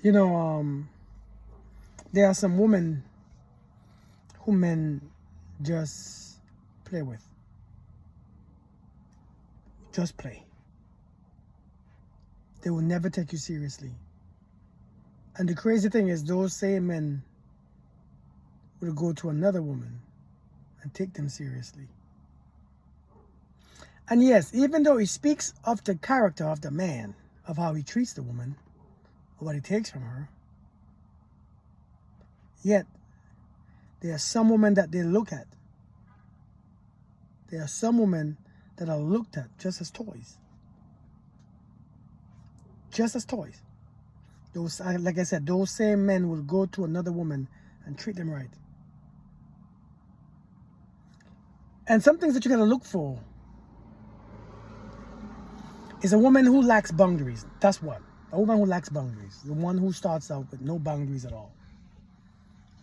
You know, there are some women who men just play with. Just play. They will never take you seriously. And the crazy thing is, those same men will go to another woman and take them seriously. And yes, even though he speaks of the character of the man, of how he treats the woman, or what he takes from her, yet there are some women that they look at. There are some women that are looked at just as toys. Just as toys. Those, like I said, those same men will go to another woman and treat them right. And some things that you gotta look for is a woman who lacks boundaries. That's what. A woman who lacks boundaries. The one who starts out with no boundaries at all.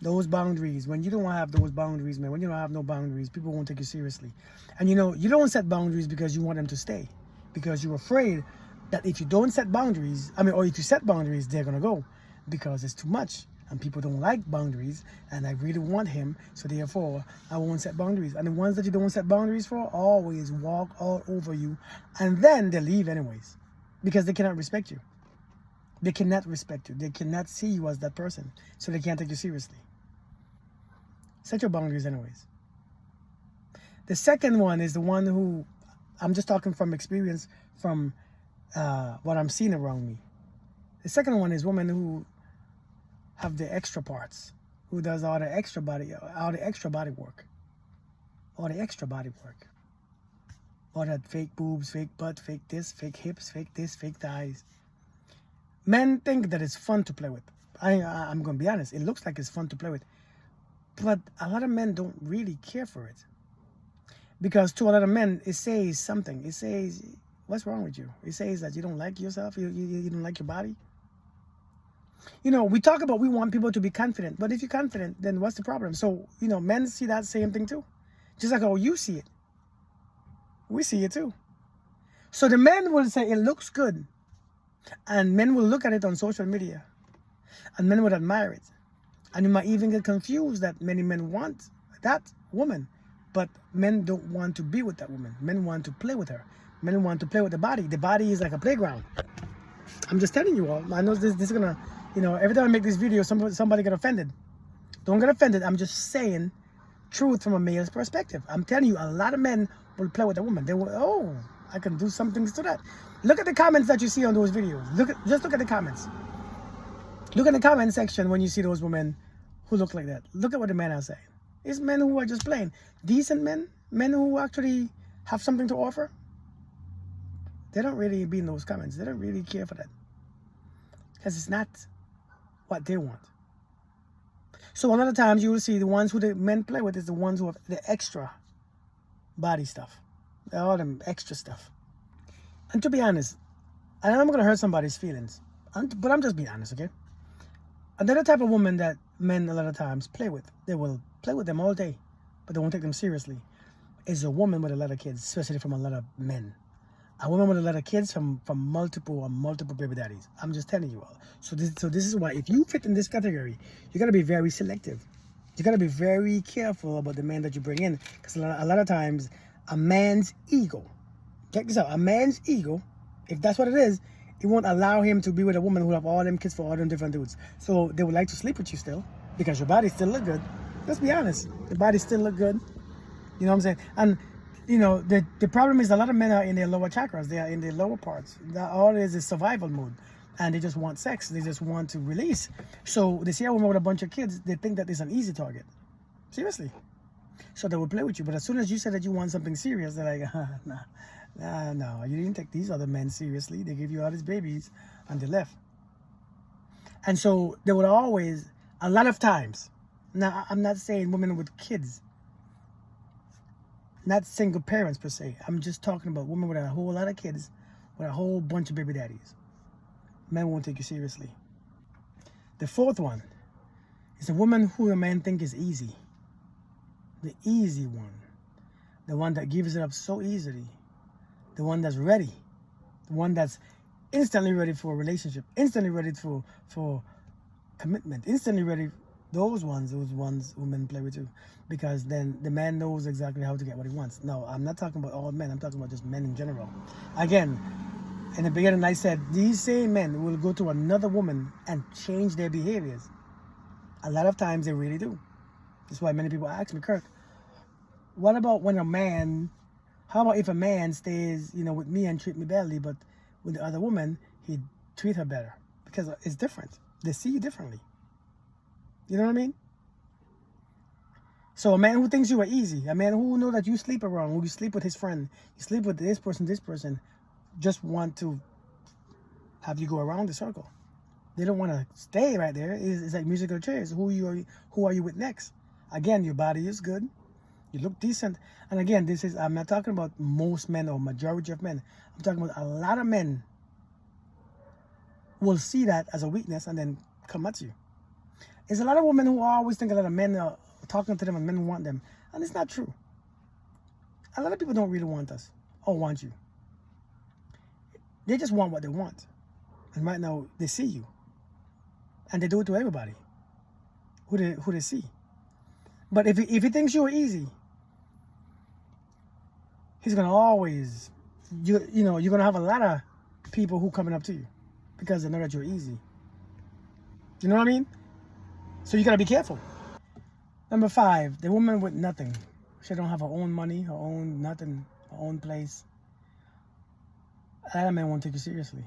Those boundaries, when you don't have those boundaries, man, when you don't have no boundaries, people won't take you seriously. And you know, you don't set boundaries because you want them to stay. Because you're afraid that if you don't set boundaries, or if you set boundaries, they're gonna go. Because it's too much. And people don't like boundaries. And I really want him, so therefore, I won't set boundaries. And the ones that you don't set boundaries for always walk all over you. And then they leave anyways. Because they cannot respect you. They cannot respect you. They cannot see you as that person. So they can't take you seriously. Set your boundaries anyways. The second one is the one who, I'm just talking from experience, from what I'm seeing around me. The second one is women who have the extra parts, who does all the extra body work. All the extra body work. All that fake boobs, fake butt, fake this, fake hips, fake this, fake thighs. Men think that it's fun to play with. I'm going to be honest. It looks like it's fun to play with. But a lot of men don't really care for it. Because to a lot of men, it says something. It says, what's wrong with you? It says that you don't like yourself. You don't like your body. You know, we talk about we want people to be confident. But if you're confident, then what's the problem? So, you know, men see that same thing too. Just like how you see it. We see it too. So the men will say it looks good. And men will look at it on social media. And men would admire it. And you might even get confused that many men want that woman. But men don't want to be with that woman. Men want to play with her. Men want to play with the body. The body is like a playground. I'm just telling you all. I know this is going to, you know, every time I make this video, somebody get offended. Don't get offended. I'm just saying truth from a male's perspective. I'm telling you, a lot of men will play with a woman. They will, oh, I can do some things to that. Look at the comments that you see on those videos. Just look at the comments. Look at the comment section when you see those women who look like that. Look at what the men are saying. It's men who are just playing. Decent men, men who actually have something to offer, they don't really be in those comments. They don't really care for that. Because it's not what they want. So a lot of times you will see the ones who the men play with is the ones who have the extra body stuff. All them extra stuff. And to be honest, and I'm going to hurt somebody's feelings, but I'm just being honest, okay? Another type of woman that men a lot of times play with, they will play with them all day, but they won't take them seriously, is a woman with a lot of kids, especially from a lot of men. A woman with a lot of kids from multiple baby daddies. I'm just telling you all. So this is why, if you fit in this category, you got to be very selective. You got to be very careful about the man that you bring in, because a lot of times, a man's ego, check this out, a man's ego, if that's what it is, it won't allow him to be with a woman who have all them kids for all them different dudes. So they would like to sleep with you still, because your body still look good. Let's be honest, the body still look good. You know what I'm saying? And you know, the problem is a lot of men are in their lower chakras. They are in their lower parts. All it is survival mode. And they just want sex. They just want to release. So they see a woman with a bunch of kids, they think that it's an easy target. Seriously. So they will play with you. But as soon as you say that you want something serious, they're like, no, you didn't take these other men seriously. They gave you all these babies and they left. And so they would always, a lot of times, now I'm not saying women with kids, not single parents per se. I'm just talking about women with a whole lot of kids, with a whole bunch of baby daddies. Men won't take you seriously. The fourth one is a woman who a man think is easy. The easy one. The one that gives it up so easily. The one that's ready. The one that's instantly ready for a relationship, instantly ready for commitment, instantly ready. Those ones women play with too, because then the man knows exactly how to get what he wants. No, I'm not talking about all men. I'm talking about just men in general. Again, in the beginning, I said these same men will go to another woman and change their behaviors. A lot of times they really do. That's why many people ask me, Kirk, what about when a man? How about if a man stays, with me and treat me badly, but with the other woman, he'd treat her better because it's different. They see you differently. You know what I mean? So a man who thinks you are easy, a man who knows that you sleep around, who you sleep with his friend, you sleep with this person, just want to have you go around the circle. They don't want to stay right there. It's like musical chairs. Who are you with next? Again, your body is good. You look decent. And again, I'm not talking about most men or majority of men. I'm talking about a lot of men will see that as a weakness and then come at you. There's a lot of women who always think a lot of men are talking to them and men want them. And it's not true. A lot of people don't really want us or want you. They just want what they want. And right now, they see you. And they do it to everybody who they see. But if he thinks you're easy, he's going to always, you're going to have a lot of people who coming up to you because they know that you're easy. You know what I mean? So you got to be careful. Number 5, the woman with nothing. She don't have her own money, her own nothing, her own place. A lot of men won't take you seriously.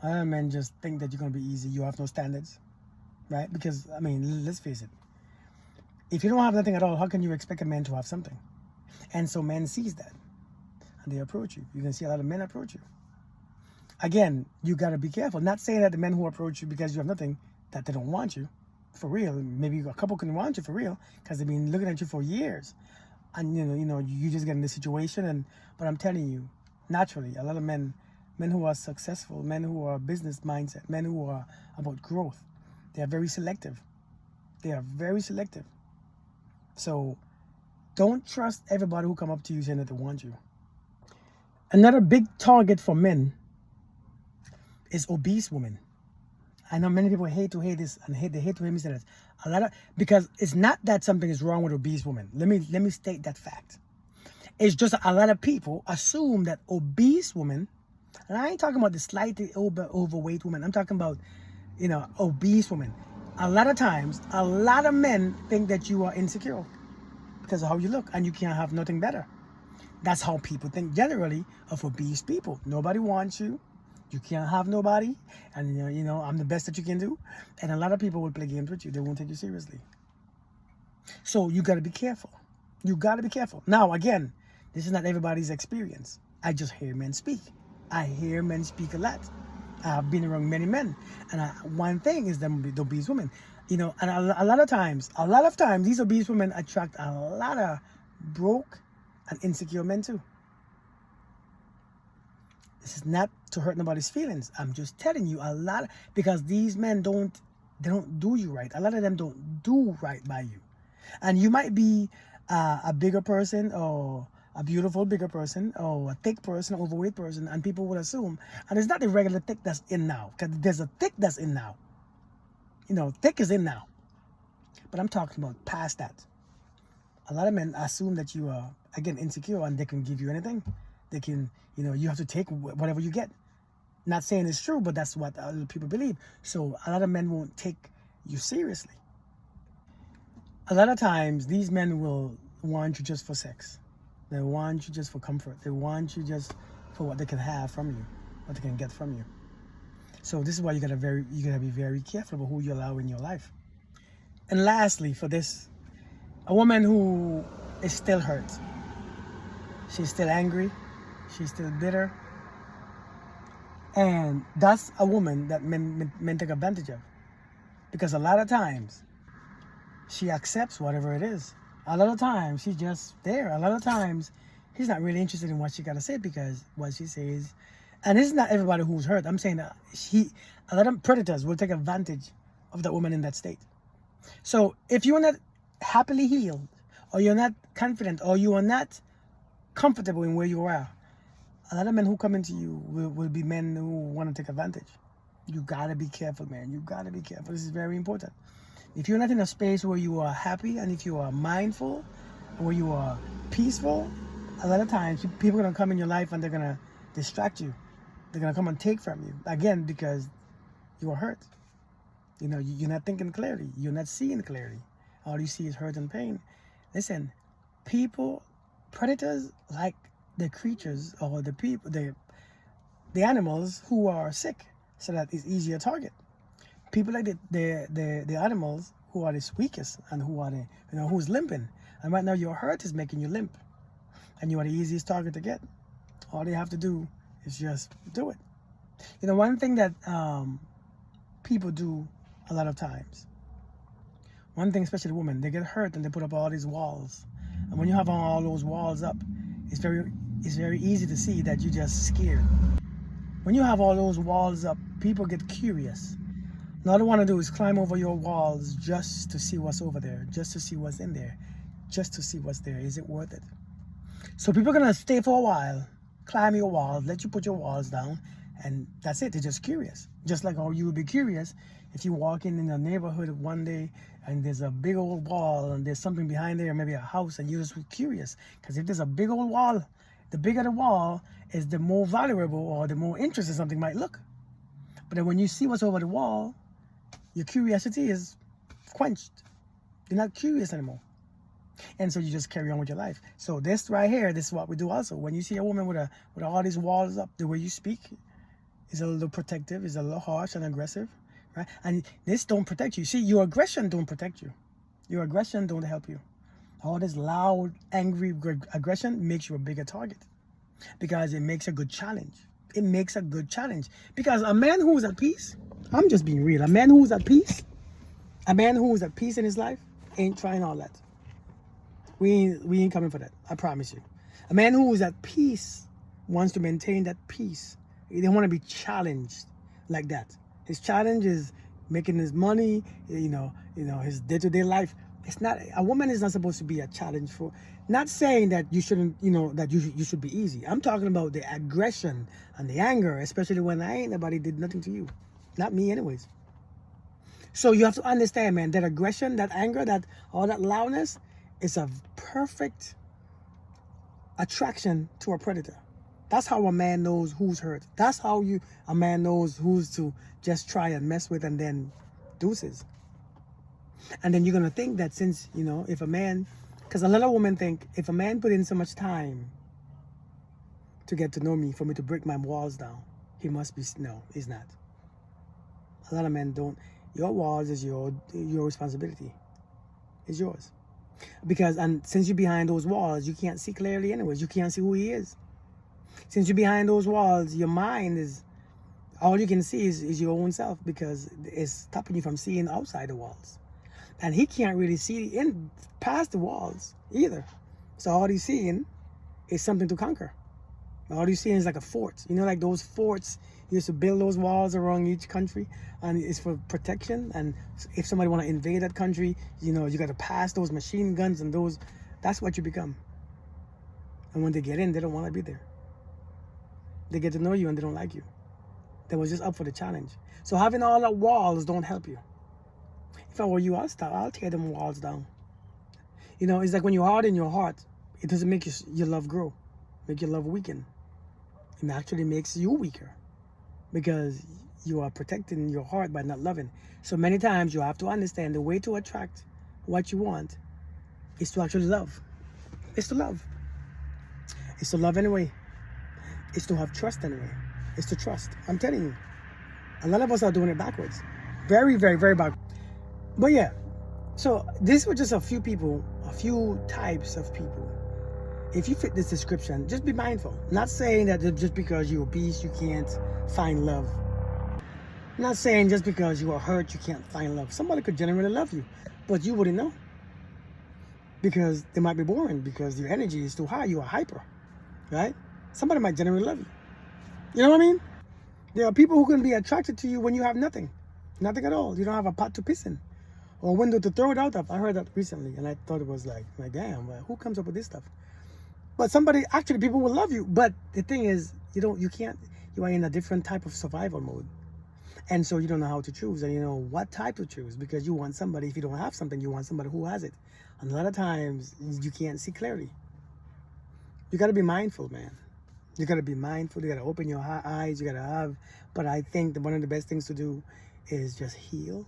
A lot of men just think that you're going to be easy. You have no standards, right? Because, let's face it. If you don't have nothing at all, how can you expect a man to have something? And so men sees that. And they approach you. You can see a lot of men approach you. Again, you got to be careful. Not saying that the men who approach you because you have nothing, that they don't want you. For real. Maybe a couple can want you for real because they've been looking at you for years. And, you just get in this situation. But I'm telling you, naturally, a lot of men who are successful, men who are business mindset, men who are about growth, they are very selective. They are very selective. So don't trust everybody who come up to you saying that they want you. Another big target for men is obese women. I know many people hate this and they hate to hear me say that. Because it's not that something is wrong with obese women. Let me state that fact. It's just a lot of people assume that obese women, and I ain't talking about the slightly overweight woman. I'm talking about, obese women. A lot of times, a lot of men think that you are insecure because of how you look and you can't have nothing better. That's how people think generally of obese people. Nobody wants you. You can't have nobody. And, I'm the best that you can do. And a lot of people will play games with you. They won't take you seriously. So you got to be careful. You got to be careful. Now, again, this is not everybody's experience. I just hear men speak. I hear men speak a lot. I've been around many men. And one thing is the obese women. And a lot of times, these obese women attract a lot of broke and insecure men too. This is not to hurt nobody's feelings. I'm just telling you because these men don't do you right. A lot of them don't do right by you. And you might be a bigger person or a beautiful bigger person or a thick person, overweight person, and people would assume, and it's not the regular thick that's in now, because there's a thick that's in now. Thick is in now. But I'm talking about past that. A lot of men assume that you are, again, insecure and they can give you anything. They can, you have to take whatever you get. Not saying it's true, but that's what other people believe. So a lot of men won't take you seriously. A lot of times, these men will want you just for sex. They want you just for comfort. They want you just for what they can have from you, what they can get from you. So this is why you gotta be very careful about who you allow in your life. And lastly, for this, a woman who is still hurt. She's still angry. She's still bitter. And that's a woman that men take advantage of. Because a lot of times, she accepts whatever it is. A lot of times, she's just there. A lot of times, he's not really interested in what she got to say because what she says, and this is not everybody who's hurt. I'm saying that a lot of predators will take advantage of that woman in that state. So if you're not happily healed, or you're not confident, or you are not comfortable in where you are, A lot of men who come into you will be men who want to take advantage. You gotta be careful, man. You gotta be careful. This is very important. If you're not in a space where you are happy and if you are mindful, where you are peaceful, a lot of times people are gonna come in your life and they're gonna distract you. They're gonna come and take from you again because you are hurt. You know, you're not thinking clearly. You're not seeing clearly. All you see is hurt and pain. Listen, people, predators like the creatures or the people, the animals who are sick, so that it's easier target. People like the animals who are the weakest and who are who's limping. And right now your hurt is making you limp, and you are the easiest target to get. All they have to do is just do it. You know, one thing that people do a lot of times. One thing, especially women, they get hurt and they put up all these walls. And when you have all those walls up, it's very easy to see that you're just scared. When you have all those walls up, people get curious. And all they want to do is climb over your walls just to see what's over there, just to see what's in there, just to see what's there. Is it worth it? So people are going to stay for a while, climb your walls, let you put your walls down, and that's it. They're just curious. Just like how you would be curious if you walk in a neighborhood one day and there's a big old wall and there's something behind there, maybe a house, and you're just curious. Because if there's a big old wall, the bigger the wall is, the more valuable or the more interesting something might look. But then when you see what's over the wall, your curiosity is quenched. You're not curious anymore. And so you just carry on with your life. So this right here, this is what we do also. When you see a woman with all these walls up, the way you speak is a little protective, is a little harsh and aggressive, right? And this don't protect you. See, your aggression don't protect you. Your aggression don't help you. All this loud, angry aggression makes you a bigger target because it makes a good challenge. It makes a good challenge because a man who is at peace, I'm just being real, a man who is at peace in his life ain't trying all that. We ain't coming for that. I promise you. A man who is at peace wants to maintain that peace. He don't want to be challenged like that. His challenge is making his money, his day-to-day life. It's not, a woman is not supposed to be a challenge for, not saying that you shouldn't, that you should be easy. I'm talking about the aggression and the anger, especially when nobody did nothing to you. Not me anyways. So you have to understand, man, that aggression, that anger, that all that loudness is a perfect attraction to a predator. That's how a man knows who's hurt. That's how a man knows who's to just try and mess with and then deuces. And then you're going to think that since, if a man, because a lot of women think if a man put in so much time to get to know me, for me to break my walls down, he must be, no, he's not. A lot of men don't. Your walls is your responsibility. It's yours. Because, and since you're behind those walls, you can't see clearly anyways. You can't see who he is. Since you're behind those walls, your mind is, all you can see is your own self because it's stopping you from seeing outside the walls. And he can't really see in past the walls either. So all he's seeing is something to conquer. All he's seeing is like a fort. Like those forts, you used to build those walls around each country, and it's for protection. And if somebody want to invade that country, you got to pass those machine guns and those. That's what you become. And when they get in, they don't want to be there. They get to know you and they don't like you. They was just up for the challenge. So having all the walls don't help you. If I were you, I'll tear them walls down. It's like when you harden your heart, it doesn't make your love grow, make your love weaken. It actually makes you weaker because you are protecting your heart by not loving. So many times you have to understand the way to attract what you want is to actually love. It's to love. It's to love anyway. It's to have trust anyway. It's to trust. I'm telling you. A lot of us are doing it backwards. Very, very, very backwards. But yeah, so these were just a few people, a few types of people. If you fit this description, just be mindful. Not saying that just because you're obese, you can't find love. Not saying just because you are hurt, you can't find love. Somebody could genuinely love you, but you wouldn't know. Because they might be boring, because your energy is too high, you are hyper, right? Somebody might genuinely love you. You know what I mean? There are people who can be attracted to you when you have nothing. Nothing at all. You don't have a pot to piss in. Or a window to throw it out of. I heard that recently, and I thought it was like damn, who comes up with this stuff? But actually, people will love you. But the thing is, you can't, you are in a different type of survival mode. And so you don't know how to choose, and you know what type to choose, because you want somebody, if you don't have something, you want somebody who has it. And a lot of times you can't see clearly. You got to be mindful, man. You got to be mindful. You got to open your eyes. You got to have, but I think that one of the best things to do is just heal.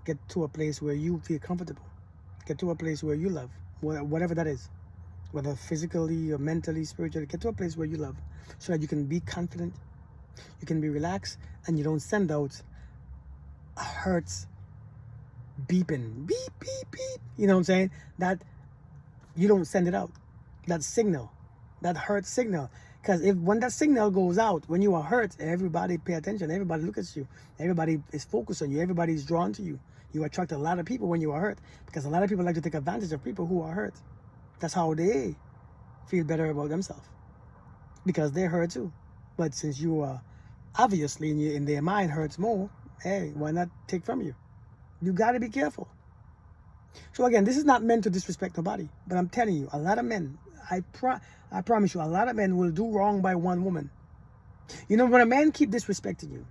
Get to a place where you feel comfortable. Get to a place where you love, whatever that is, whether physically or mentally, spiritually. Get to a place where you love, so that you can be confident, you can be relaxed, and you don't send out a hurts beeping, beep, beep, beep. You know what I'm saying? That you don't send it out. That signal, that hurt signal. Because when that signal goes out, when you are hurt, everybody pay attention. Everybody look at you. Everybody is focused on you. Everybody is drawn to you. You attract a lot of people when you are hurt, because a lot of people like to take advantage of people who are hurt. That's how they feel better about themselves, because they're hurt too. But since you are obviously in their mind hurts more, hey, why not take from you? You got to be careful. So again, this is not meant to disrespect nobody, but I'm telling you, a lot of men, I promise you, a lot of men will do wrong by one woman. You know, when a man keeps disrespecting you,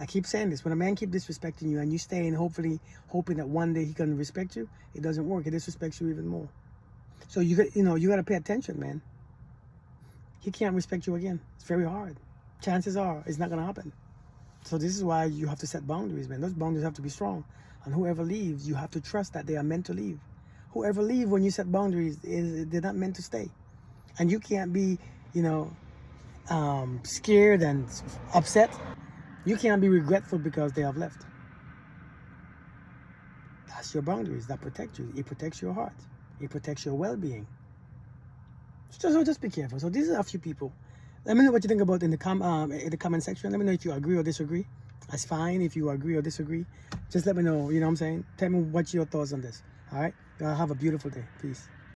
I keep saying this, when a man keeps disrespecting you and you stay in hoping that one day he can respect you, it doesn't work. He disrespects you even more. So you got to pay attention, man. He can't respect you again. It's very hard. Chances are it's not going to happen. So this is why you have to set boundaries, man. Those boundaries have to be strong. And whoever leaves, you have to trust that they are meant to leave. Whoever leave when you set boundaries, they're not meant to stay. And you can't be, scared and upset. You can't be regretful because they have left. That's your boundaries that protect you. It protects your heart. It protects your well-being. So just be careful. So these are a few people. Let me know what you think about in the comment section. Let me know if you agree or disagree. That's fine if you agree or disagree. Just let me know, you know what I'm saying? Tell me what's your thoughts on this. All right? Have a beautiful day. Peace.